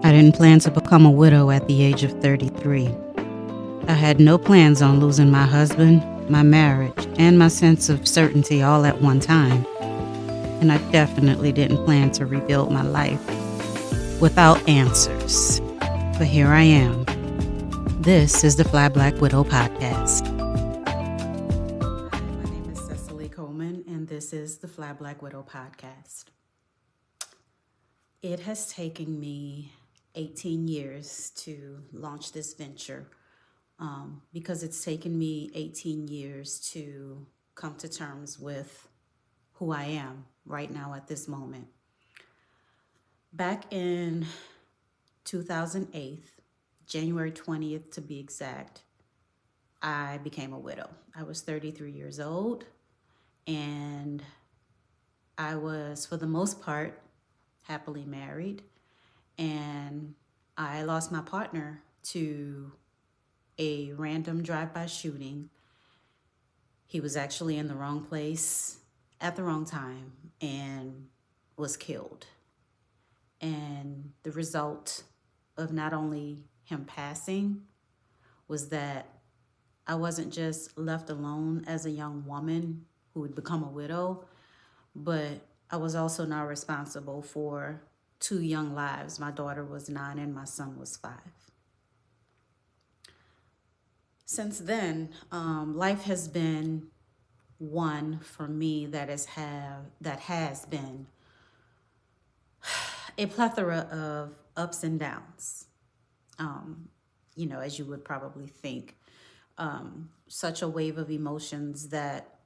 I didn't plan to become a widow at the age of 33. I had no plans on losing my husband, my marriage, and my sense of certainty all at one time. And I definitely didn't plan to rebuild my life without answers. But here I am. This is the Fly Black Widow podcast. Hi, my name is Cecily Coleman, and this is the Fly Black Widow podcast. It has taken me 18 years to launch this venture because it's taken me 18 years to come to terms with who I am right now at this moment. Back in 2008, January 20th to be exact, I became a widow. I was 33 years old, and I was, for the most part, happily married, and I lost my partner to a random drive-by shooting. He was actually in the wrong place at the wrong time and was killed. And the result of not only him passing was that I wasn't just left alone as a young woman who would become a widow, but I was also now responsible for 2 young lives. My daughter was 9 and my son was 5. Since then, life has been one for me that has been a plethora of ups and downs. As you would probably think, such a wave of emotions that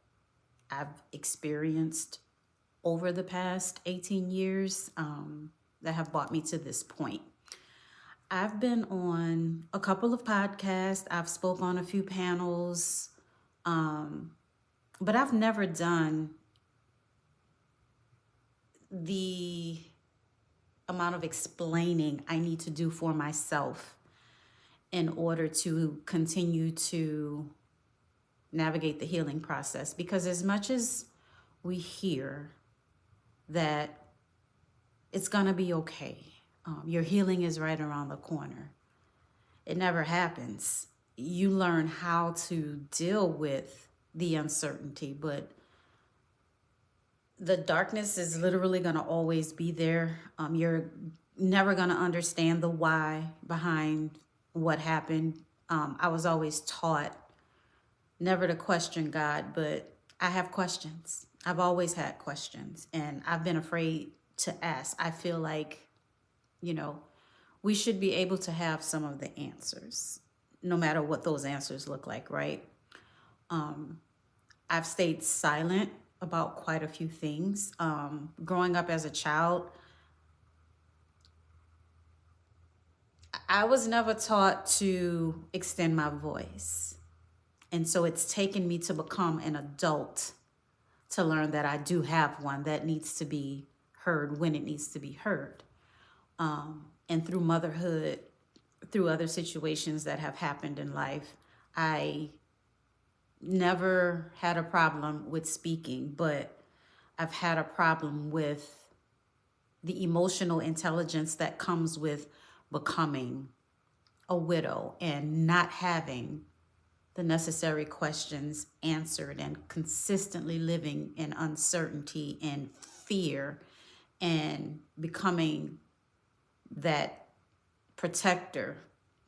I've experienced over the past 18 years that have brought me to this point. I've been on a couple of podcasts. I've spoke on a few panels, but I've never done the amount of explaining I need to do for myself in order to continue to navigate the healing process. Because as much as we hear that it's going to be okay, your healing is right around the corner, it never happens. You learn how to deal with the uncertainty, but the darkness is literally going to always be there. You're never going to understand the why behind what happened. I was always taught never to question God, but I have questions. I've always had questions, and I've been afraid to ask. I feel like, we should be able to have some of the answers, no matter what those answers look like, right? I've stayed silent about quite a few things. Growing up as a child, I was never taught to extend my voice. And so it's taken me to become an adult to learn that I do have one that needs to be heard when it needs to be heard. And through motherhood, through other situations that have happened in life, I never had a problem with speaking, but I've had a problem with the emotional intelligence that comes with becoming a widow and not having the necessary questions answered and consistently living in uncertainty and fear and becoming that protector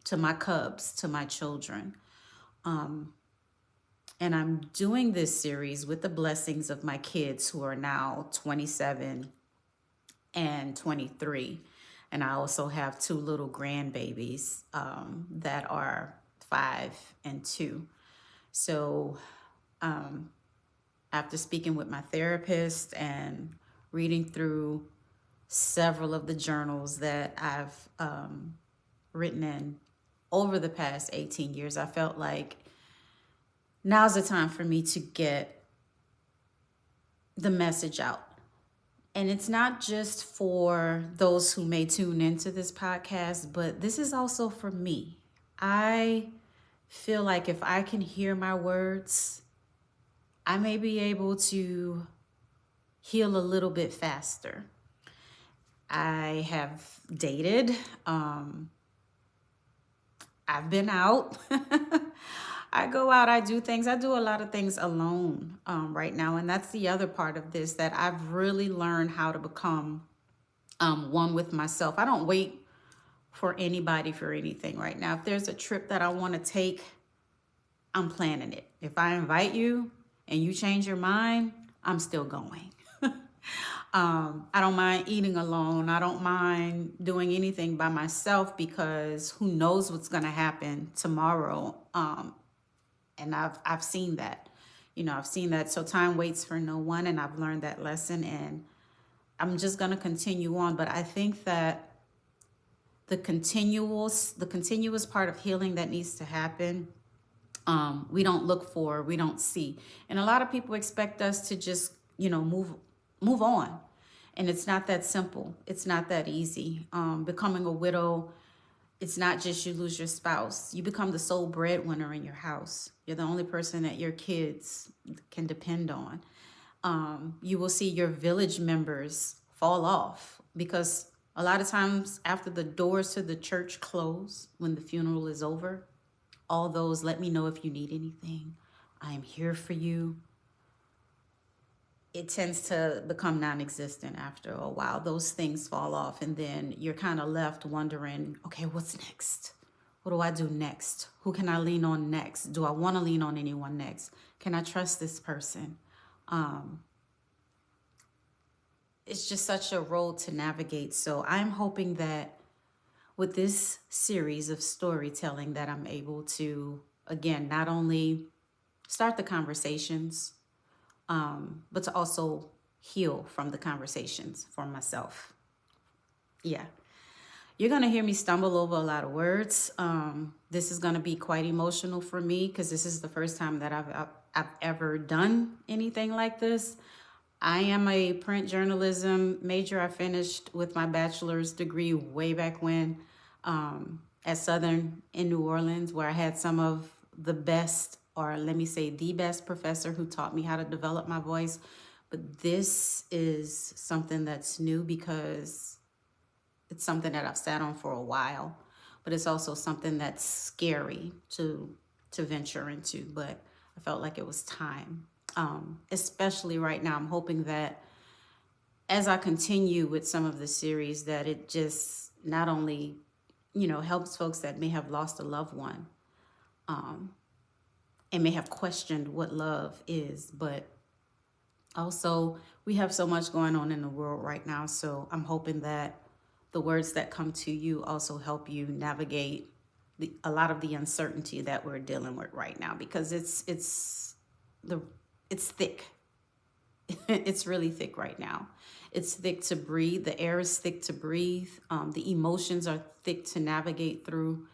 to my cubs, to my children. And I'm doing this series with the blessings of my kids who are now 27 and 23. And I also have 2 little grandbabies that are 5 and 2. So after speaking with my therapist and reading through several of the journals that I've written in over the past 18 years, I felt like now's the time for me to get the message out. And it's not just for those who may tune into this podcast, but this is also for me. I feel like if I can hear my words, I may be able to heal a little bit faster. I have dated. Um, I've been out. I go out, I do things. I do a lot of things alone right now. And that's the other part of this, that I've really learned how to become one with myself. I don't wait for anybody for anything right now. If there's a trip that I want to take, I'm planning it. If I invite you and you change your mind, I'm still going. I don't mind eating alone. I don't mind doing anything by myself, because who knows what's going to happen tomorrow. And I've seen that. I've seen that. So time waits for no one, and I've learned that lesson, and I'm just going to continue on. But I think that the continuous part of healing that needs to happen, we don't look for, we don't see. And a lot of people expect us to just, move on. And it's not that simple. It's not that easy. Becoming a widow, it's not just you lose your spouse. You become the sole breadwinner in your house. You're the only person that your kids can depend on. You will see your village members fall off, because a lot of times after the doors to the church close, when the funeral is over, all those "let me know if you need anything, I am here for you," it tends to become non-existent after a while. Those things fall off, and then you're kind of left wondering, okay, what's next? What do I do next? Who can I lean on next? Do I want to lean on anyone next? Can I trust this person? It's just such a road to navigate. So I'm hoping that with this series of storytelling, that I'm able to, again, not only start the conversations, but to also heal from the conversations for myself. Yeah. You're going to hear me stumble over a lot of words. This is going to be quite emotional for me, because this is the first time that I've ever done anything like this. I am a print journalism major. I finished with my bachelor's degree way back when, at Southern in New Orleans, where I had some of the best, or let me say the best professor who taught me how to develop my voice. But this is something that's new, because it's something that I've sat on for a while, but it's also something that's scary to venture into. But I felt like it was time. Especially right now, I'm hoping that as I continue with some of the series, that it just not only, helps folks that may have lost a loved one, and may have questioned what love is, but also we have so much going on in the world right now. So I'm hoping that the words that come to you also help you navigate a lot of the uncertainty that we're dealing with right now, because it's thick. It's really thick right now. It's thick to breathe. The air is thick to breathe. The emotions are thick to navigate through.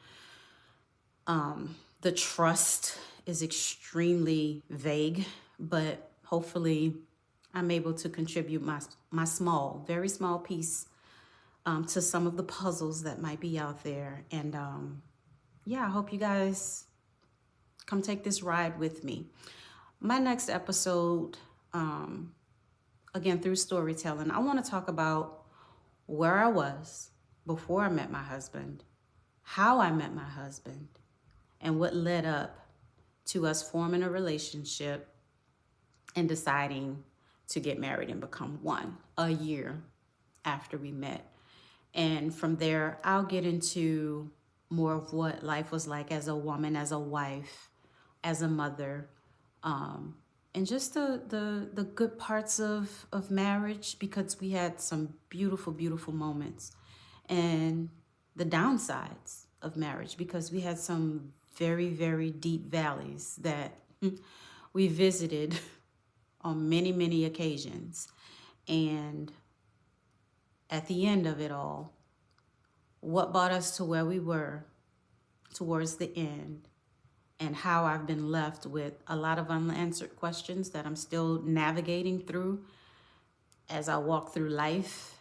The trust is extremely vague, but hopefully I'm able to contribute my small, very small piece to some of the puzzles that might be out there. And yeah, I hope you guys come take this ride with me. My next episode, again, through storytelling, I want to talk about where I was before I met my husband, how I met my husband, and what led up to us forming a relationship and deciding to get married and become one a year after we met. And from there, I'll get into more of what life was like as a woman, as a wife, as a mother, and just the good parts of marriage, because we had some beautiful, beautiful moments, and the downsides of marriage, because we had some very, very deep valleys that we visited on many, many occasions. And at the end of it all, what brought us to where we were towards the end, and how I've been left with a lot of unanswered questions that I'm still navigating through as I walk through life,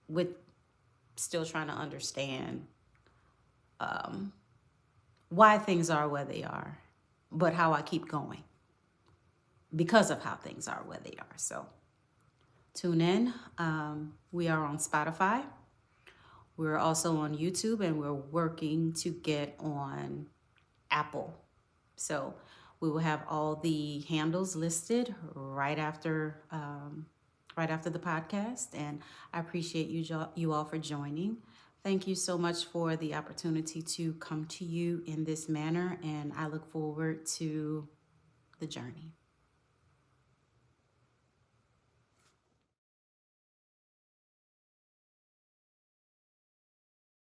with still trying to understand why things are where they are, but how I keep going because of how things are where they are. So Tune in. We are on Spotify. We're also on YouTube, and we're working to get on Apple. So we will have all the handles listed right after the podcast. And I appreciate you all for joining. Thank you so much for the opportunity to come to you in this manner, and I look forward to the journey.